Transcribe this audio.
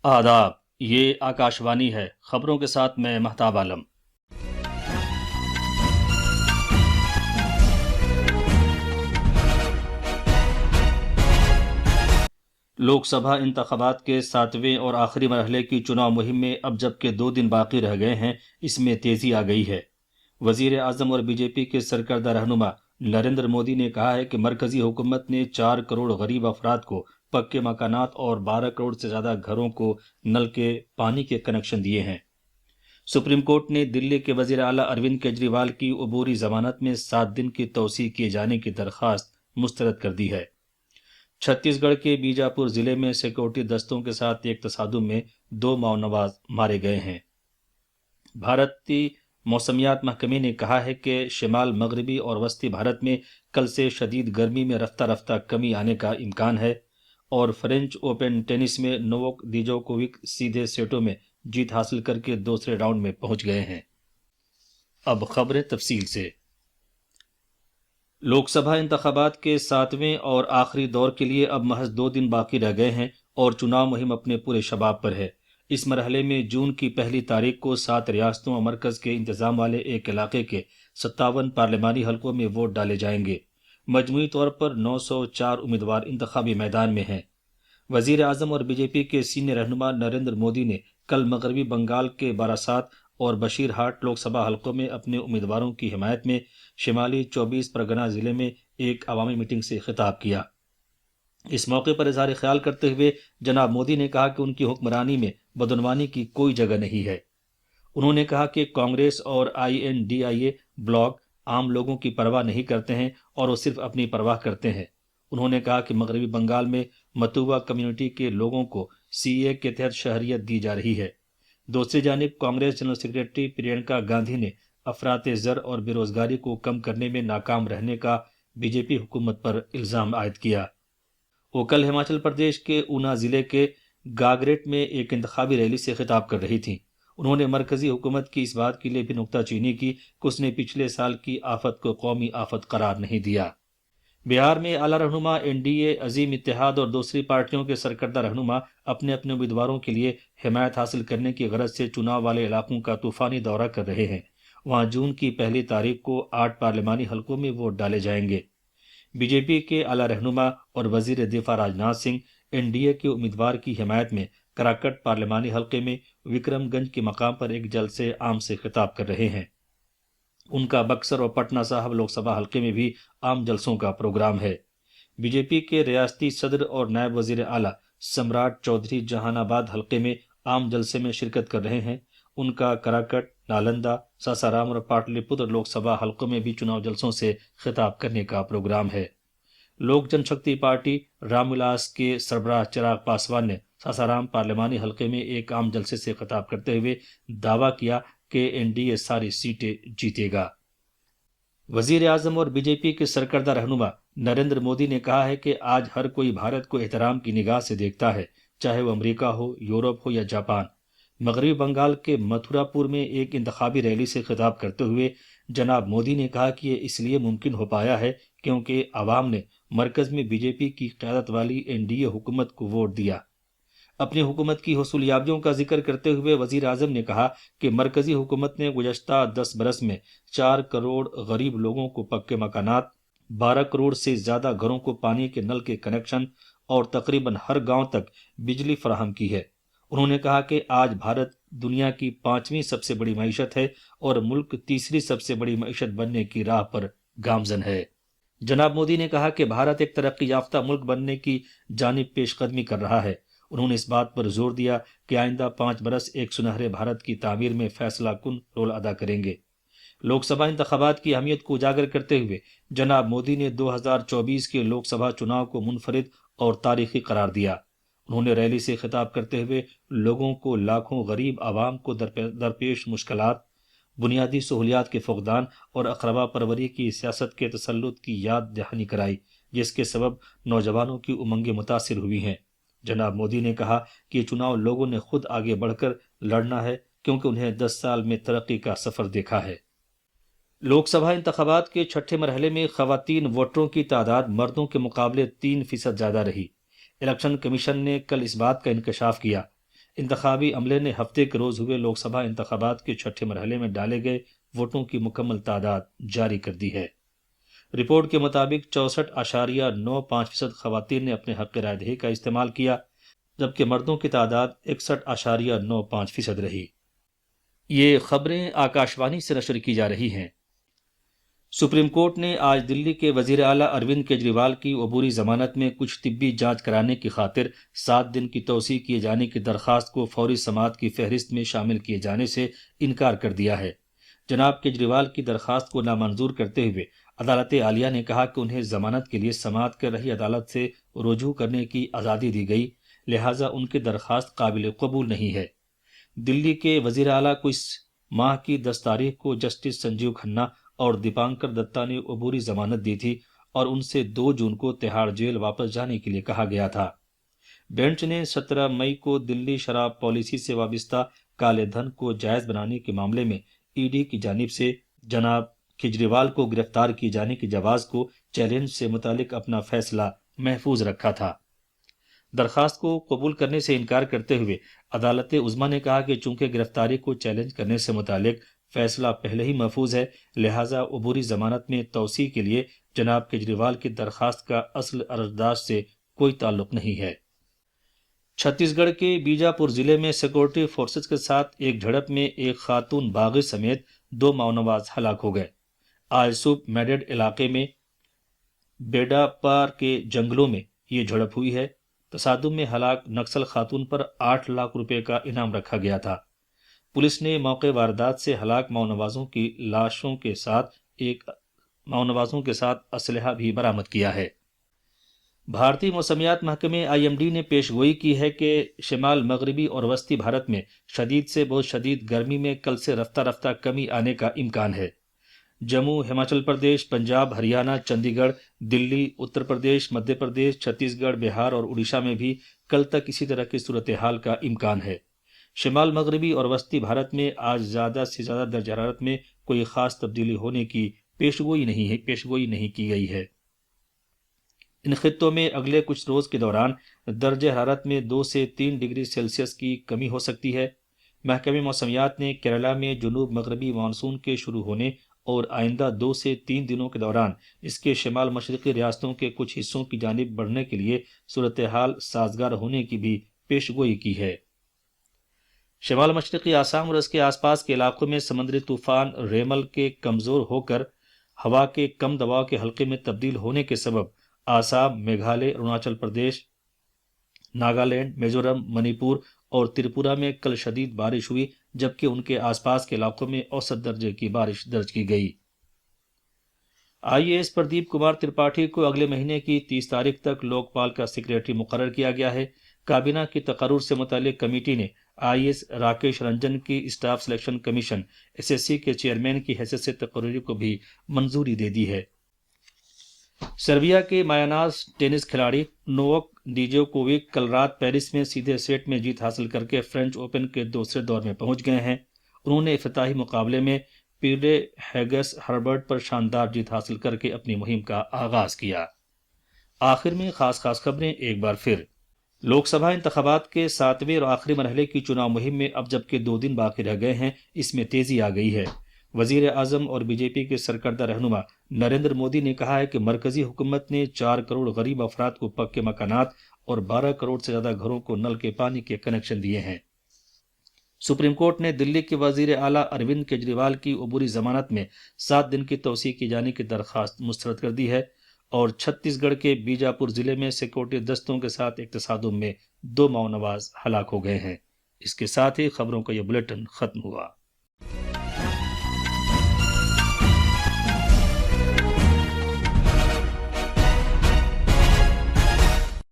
آداب، یہ آکاشوانی ہے۔ خبروں کے ساتھ میں مہتاب عالم۔ لوک سبھا انتخابات کے 7ویں اور آخری مرحلے کی چناؤ مہم میں اب جبکہ 2 دن باقی رہ گئے ہیں، اس میں تیزی آ گئی ہے۔ وزیر اعظم اور بی جے پی کے سرکردہ رہنما نریندر مودی نے کہا ہے کہ مرکزی حکومت نے 4 کروڑ غریب افراد کو پکے مکانات اور 12 کروڑ سے زیادہ گھروں کو نل کے پانی کے کنکشن دیے ہیں۔ سپریم کورٹ نے دلی کے وزیر اعلیٰ اروند کیجریوال کی عبوری ضمانت میں 7 دن کی توسیع کیے جانے کی درخواست مسترد کر دی ہے۔ چھتیس گڑھ کے بیجاپور ضلع میں سیکورٹی دستوں کے ساتھ ایک تصادم میں 2 ماؤنواز مارے گئے ہیں۔ بھارتی موسمیات محکمے نے کہا ہے کہ شمال مغربی اور وسطی بھارت میں کل سے شدید گرمی میں رفتہ رفتہ کمی آنے کا امکان ہے، اور فرینچ اوپن ٹینس میں نووک دیجوکووک سیدھے سیٹوں میں جیت حاصل کر کے دوسرے راؤنڈ میں پہنچ گئے ہیں۔ اب خبریں تفصیل سے۔ لوک سبھا انتخابات کے 7ویں اور آخری دور کے لیے اب محض 2 دن باقی رہ گئے ہیں اور چناؤ مہم اپنے پورے شباب پر ہے۔ اس مرحلے میں جون کی 1 تاریخ کو 7 ریاستوں اور مرکز کے انتظام والے ایک علاقے کے 57 پارلیمانی حلقوں میں ووٹ ڈالے جائیں گے۔ مجموعی طور پر 904 امیدوار انتخابی میدان میں ہیں۔ وزیر اعظم اور بی جے پی کے سینئر رہنما نریندر مودی نے کل مغربی بنگال کے باراسات اور بشیر ہاٹ لوک سبھا حلقوں میں اپنے امیدواروں کی حمایت میں شمالی 24 پرگنہ ضلع میں ایک عوامی میٹنگ سے خطاب کیا۔ اس موقع پر اظہار خیال کرتے ہوئے جناب مودی نے کہا کہ ان کی حکمرانی میں بدعنوانی کی کوئی جگہ نہیں ہے۔ انہوں نے کہا کہ کانگریس اور INDIA بلاک عام لوگوں کی پرواہ نہیں کرتے ہیں اور وہ صرف اپنی پرواہ کرتے ہیں۔ انہوں نے کہا کہ مغربی بنگال میں متوا کمیونٹی کے لوگوں کو CAA کے تحت شہریت دی جا رہی ہے۔ دوسری جانب کانگریس جنرل سیکریٹری پرینکا گاندھی نے افراط زر اور بے روزگاری کو کم کرنے میں ناکام رہنے کا بی جے پی حکومت پر الزام عائد کیا۔ وہ کل ہماچل پردیش کے اونا ضلع کے گاگریٹ میں ایک انتخابی ریلی سے خطاب کر رہی تھیں۔ انہوں نے مرکزی حکومت کی اس بات کے لیے بھی نکتہ چینی کی کہ اس نے پچھلے سال کی آفت کو قومی آفت قرار نہیں دیا۔ بہار میں اعلیٰ رہنما NDA عظیم اتحاد اور دوسری پارٹیوں کے سرکردہ رہنما اپنے امیدواروں کے لیے حمایت حاصل کرنے کی غرض سے چناؤ والے علاقوں کا طوفانی دورہ کر رہے ہیں۔ وہاں جون کی 1 تاریخ کو 8 پارلیمانی حلقوں میں ووٹ ڈالے جائیں گے۔ بی جے پی کے اعلیٰ رہنما اور وزیر دفاع راجناتھ سنگھ NDA کے امیدوار کی حمایت میں کراکٹ پارلیمانی حلقے میں وکرم گنج کے مقام پر ایک جلسے عام سے خطاب کر رہے ہیں۔ ان کا بکسر اور پٹنہ صاحب لوک سبھا حلقے میں بھی عام جلسوں کا پروگرام ہے۔ بی جے پی کے ریاستی صدر اور نائب وزیر اعلیٰ سمراٹ چودھری جہان آباد حلقے میں عام جلسے میں شرکت کر رہے ہیں۔ ان کا کراکٹ، نالندہ، ساسارام اور پاٹلی پتر لوک سبھا حلقوں میں بھی چناؤ جلسوں سے خطاب کرنے کا پروگرام ہے۔ لوک جن شکتی پارٹی رام ولاس کے سربراہ چراغ پاسوان نے ساسارام پارلیمانی حلقے میں ایک عام جلسے سے خطاب کرتے ہوئے دعویٰ کیا کہ NDA ساری سیٹیں جیتے گا۔ وزیر اعظم اور بی جے پی کے سرکردہ رہنما نریندر مودی نے کہا ہے کہ آج ہر کوئی بھارت کو احترام کی نگاہ سے دیکھتا ہے، چاہے وہ امریکہ ہو، یورپ ہو یا جاپان۔ مغربی بنگال کے متھرا پور میں ایک انتخابی ریلی سے خطاب کرتے ہوئے جناب مودی نے کہا کہ یہ اس لیے ممکن ہو پایا ہے کیونکہ عوام نے مرکز میں بی جے پی کی قیادت والی NDA حکومت کو ووٹ دیا۔ اپنی حکومت کی حصولیابیوں کا ذکر کرتے ہوئے وزیر اعظم نے کہا کہ مرکزی حکومت نے گزشتہ 10 برس میں 4 کروڑ غریب لوگوں کو پکے مکانات، 12 کروڑ سے زیادہ گھروں کو پانی کے نل کے کنکشن اور تقریباً ہر گاؤں تک بجلی فراہم کی ہے۔ انہوں نے کہا کہ آج بھارت دنیا کی 5ویں سب سے بڑی معیشت ہے اور ملک تیسری سب سے بڑی معیشت بننے کی راہ پر گامزن ہے۔ جناب مودی نے کہا کہ بھارت ایک ترقی یافتہ ملک بننے کی جانب پیش قدمی کر رہا ہے۔ انہوں نے اس بات پر زور دیا کہ آئندہ 5 برس ایک سنہرے بھارت کی تعمیر میں فیصلہ کن رول ادا کریں گے۔ لوک سبھا انتخابات کی اہمیت کو اجاگر کرتے ہوئے جناب مودی نے 2024 کے لوک سبھا چناؤ کو منفرد اور تاریخی قرار دیا۔ انہوں نے ریلی سے خطاب کرتے ہوئے لوگوں کو لاکھوں غریب عوام کو درپیش مشکلات، بنیادی سہولیات کے فقدان اور اقربا پروری کی سیاست کے تسلط کی یاد دہانی کرائی، جس کے سبب نوجوانوں کی امنگیں متاثر ہوئی ہیں۔ جناب مودی نے کہا کہ یہ چناؤ لوگوں نے خود آگے بڑھ کر لڑنا ہے کیونکہ انہیں 10 سال میں ترقی کا سفر دیکھا ہے۔ لوک سبھا انتخابات کے 6 مرحلے میں خواتین ووٹروں کی تعداد مردوں کے مقابلے 3% زیادہ رہی۔ الیکشن کمیشن نے کل اس بات کا انکشاف کیا۔ انتخابی عملے نے ہفتے کے روز ہوئے لوک سبھا انتخابات کے چھٹے مرحلے میں ڈالے گئے ووٹوں کی مکمل تعداد جاری کر دی ہے۔ رپورٹ کے مطابق 64.95% خواتین نے اپنے حق رائے دہی کا استعمال کیا، جبکہ مردوں کی تعداد 61.95% رہی۔ یہ خبریں آکاشوانی سے نشر کی جا رہی ہیں۔ سپریم کورٹ نے آج دلی کے وزیر اعلیٰ اروند کیجریوال کی عبوری ضمانت میں کچھ طبی جانچ کرانے کی خاطر 7 دن کی توسیع کیے جانے کی درخواست کو فوری سماعت کی فہرست میں شامل کیے جانے سے انکار کر دیا ہے۔ جناب کیجریوال کی درخواست کو نامنظور کرتے ہوئے عدالت عالیہ نے کہا کہ انہیں ضمانت کے لیے سماعت کر رہی عدالت سے رجوع کرنے کی آزادی دی گئی، لہٰذا ان کی درخواست قابل قبول نہیں ہے۔ دلی کے وزیر اعلیٰ کو اس ماہ کی 10 تاریخ کو جسٹس سنجیو کھنہ اور دیپانکر دتا نے عبوری ضمانت دی تھی اور ان سے 2 جون کو تہاڑ جیل واپس جانے کے لیے کہا گیا تھا۔ بینچ نے 17 مئی کو دلی شراب پالیسی سے وابستہ کالے دھن کو جائز بنانے کے معاملے میں ای ڈی کی جانب سے جناب کیجریوال کو گرفتار کیے جانے کی جواز کو چیلنج سے متعلق اپنا فیصلہ محفوظ رکھا تھا۔ درخواست کو قبول کرنے سے انکار کرتے ہوئے عدالت عظمیٰ نے کہا کہ چونکہ گرفتاری کو چیلنج کرنے سے متعلق فیصلہ پہلے ہی محفوظ ہے، لہٰذا عبوری ضمانت میں توسیع کے لیے جناب کیجریوال کی درخواست کا اصل عرضداشت سے کوئی تعلق نہیں ہے۔ چھتیس گڑھ کے بیجاپور ضلع میں سیکورٹی فورسز کے ساتھ ایک جھڑپ میں ایک خاتون باغی سمیت 2 ماونواز ہلاک ہو گئے۔ آج صبح میڈڈ علاقے میں بیڈا پار کے جنگلوں میں یہ جھڑپ ہوئی ہے۔ تصادم میں ہلاک نکسل خاتون پر 8 لاکھ روپے کا انعام رکھا گیا تھا۔ پولیس نے موقع واردات سے ہلاک ماونوازوں کی لاشوں کے ساتھ اسلحہ بھی برآمد کیا ہے۔ بھارتی موسمیات محکمے IMD نے پیش گوئی کی ہے کہ شمال مغربی اور وسطی بھارت میں شدید سے بہت شدید گرمی میں کل سے رفتہ رفتہ کمی آنے کا امکان ہے۔ جموں، ہماچل پردیش، پنجاب، ہریانہ، چندی گڑھ، دلی، اتر پردیش، مدھیہ پردیش، چھتیس گڑھ، بہار اور اڑیسہ میں بھی کل تک اسی طرح کی صورتحال کا امکان ہے۔ شمال مغربی اور وسطی بھارت میں آج زیادہ سے زیادہ درجہ حرارت میں کوئی خاص تبدیلی ہونے کی پیشگوئی نہیں کی گئی ہے۔ ان خطوں میں اگلے کچھ روز کے دوران درجہ حرارت میں 2 سے 3 ڈگری سیلسیس کی کمی ہو سکتی ہے۔ محکمہ موسمیات نے کیرالہ میں جنوب مغربی مانسون کے شروع ہونے اور آئندہ 2 سے 3 دنوں کے دوران اس کے شمال مشرقی ریاستوں کے کچھ حصوں کی جانب بڑھنے کے لیے صورتحال سازگار ہونے کی بھی پیشگوئی کی ہے۔ شمال مشرقی آسام اور اس کے آس پاس کے علاقوں میں سمندری طوفان ریمل کے کمزور ہو کر ہوا کے کم دباؤ کے حلقے میں تبدیل ہونے کے سبب آسام، میگھالیہ، اروناچل پردیش، ناگالینڈ، میزورم، منی پور اور تریپورہ میں کل شدید بارش ہوئی، جبکہ ان کے آس پاس کے علاقوں میں اوسط درجے کی بارش درج کی گئی۔ IAS پردیپ کمار ترپاٹھی کو اگلے مہینے کی 30 تاریخ تک لوک پال کا سیکریٹری مقرر کیا گیا ہے۔ کابینہ کی تقرر سے متعلق کمیٹی نے IAS راکیش رنجن کی اسٹاف سلیکشن کمیشن SSC کے چیئرمین کی حیثیت سے تقرری کو بھی منظوری دے دی ہے۔ سربیا کے مایاناز ٹینس کھلاڑی نووک ڈیجوکووک کل رات پیرس میں سیدھے سیٹ میں جیت حاصل کر کے فرینچ اوپن کے دوسرے دور میں پہنچ گئے ہیں۔ انہوں نے افتتاحی مقابلے میں پیڈے ہیگس ہربرٹ پر شاندار جیت حاصل کر کے اپنی مہم کا آغاز کیا۔ آخر میں خاص خبریں ایک بار پھر۔ لوک سبھا انتخابات کے 7ویں اور آخری مرحلے کی چناؤ مہم میں اب جبکہ 2 دن باقی رہ گئے ہیں، اس میں تیزی آ گئی ہے۔ وزیر اعظم اور BJP کے سرکردہ رہنما نریندر مودی نے کہا ہے کہ مرکزی حکومت نے 4 کروڑ غریب افراد کو پکے مکانات اور 12 کروڑ سے زیادہ گھروں کو نل کے پانی کے کنیکشن دیے ہیں۔ سپریم کورٹ نے دلی کے وزیر اعلیٰ اروند کیجریوال کی عبوری ضمانت میں 7 دن کی توسیع کی جانے کی درخواست مسترد کر دی ہے، اور چھتیس گڑھ کے بیجاپور ضلع میں سیکورٹی دستوں کے ساتھ ایک تصادم میں 2 ماونواز ہلاک ہو گئے ہیں۔ اس کے ساتھ ہی خبروں کا یہ بلیٹن ختم ہوا۔